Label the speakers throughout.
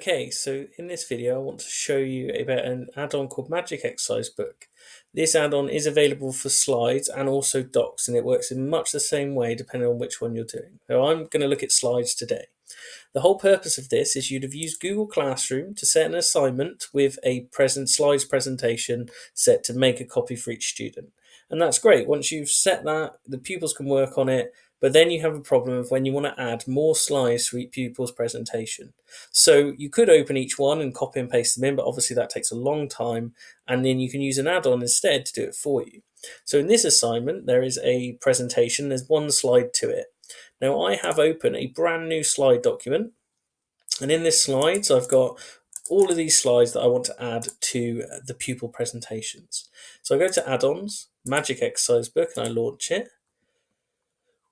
Speaker 1: Okay, so in this video, I want to show you about an add-on called Magic Exercise Book. This add-on is available for slides and also docs, and it works in much the same way depending on which one you're doing. So I'm going to look at slides today. The whole purpose of this is you'd have used Google Classroom to set an assignment with a slides presentation set to make a copy for each student. And that's great. Once you've set that, the pupils can work on it, but then you have a problem of when you want to add more slides to each pupil's presentation. So you could open each one and copy and paste them in, but obviously that takes a long time, and then you can use an add-on instead to do it for you. So in this assignment, there is a presentation, there's one slide to it. Now I have open a brand new slide document, and in this slides I've got all of these slides that I want to add to the pupil presentations. So I go to add-ons, Magic Exercise Book, and I launch it.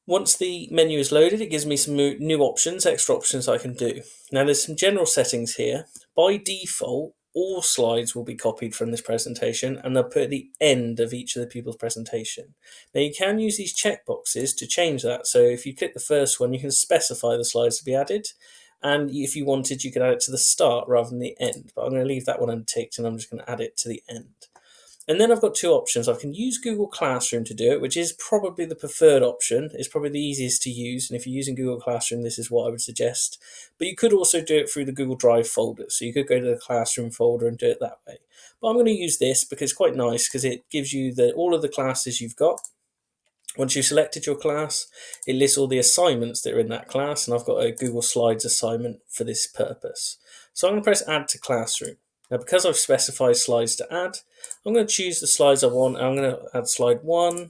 Speaker 1: Once the menu is loaded, it gives me some new options, extra options I can do. Now there's some general settings here. By default, all slides will be copied from this presentation and they'll put at the end of each of the pupils' presentation. Now you can use these checkboxes to change that. So if you click the first one, you can specify the slides to be added. And if you wanted, you could add it to the start rather than the end. But I'm going to leave that one unticked and I'm just going to add it to the end. And then I've got two options. I can use Google Classroom to do it, which is probably the preferred option. It's probably the easiest to use. And if you're using Google Classroom, this is what I would suggest. But you could also do it through the Google Drive folder. So you could go to the Classroom folder and do it that way. But I'm going to use this because it's quite nice because it gives you all of the classes you've got. Once you've selected your class, it lists all the assignments that are in that class. And I've got a Google Slides assignment for this purpose. So I'm going to press Add to Classroom. Now, because I've specified slides to add, I'm going to choose the slides I want. I'm going to add slide 1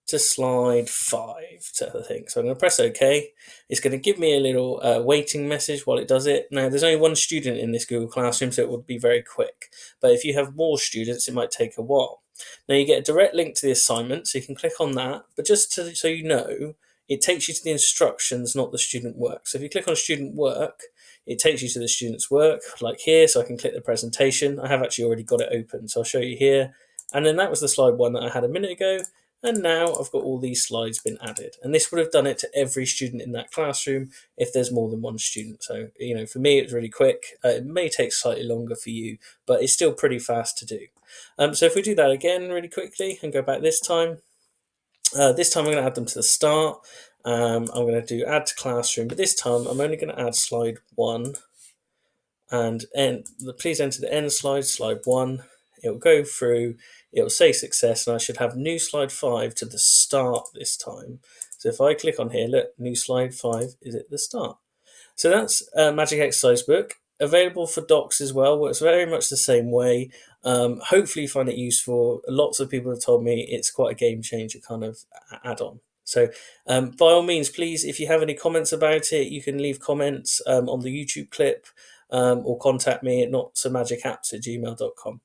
Speaker 1: to slide 5 to the thing. So I'm going to press OK. It's going to give me a little waiting message while it does it. Now, there's only one student in this Google Classroom, so it would be very quick. But if you have more students, it might take a while. Now, you get a direct link to the assignment, so you can click on that. But just so you know, it takes you to the instructions, not the student work. So if you click on student work, it takes you to the student's work, like here, so I can click the presentation. I have actually already got it open, so I'll show you here. And then that was the slide 1 that I had a minute ago, and now I've got all these slides been added. And this would have done it to every student in that classroom if there's more than one student. So, for me, it's really quick. It may take slightly longer for you, but it's still pretty fast to do. So if we do that again really quickly and go back this time I'm going to add them to the start. I'm going to do add to classroom, but this time I'm only going to add slide 1 and please enter the end slide 1. It'll go through, it'll say success, and I should have new slide 5 to the start this time. So if I click on here, look, new slide 5 is at the start. So that's Magic Exercise Book. Available for docs as well, works very much the same way. Hopefully you find it useful. Lots of people have told me it's quite a game changer kind of add-on. So by all means, please, if you have any comments about it, you can leave comments on the YouTube clip or contact me at notsomagicaps@gmail.com.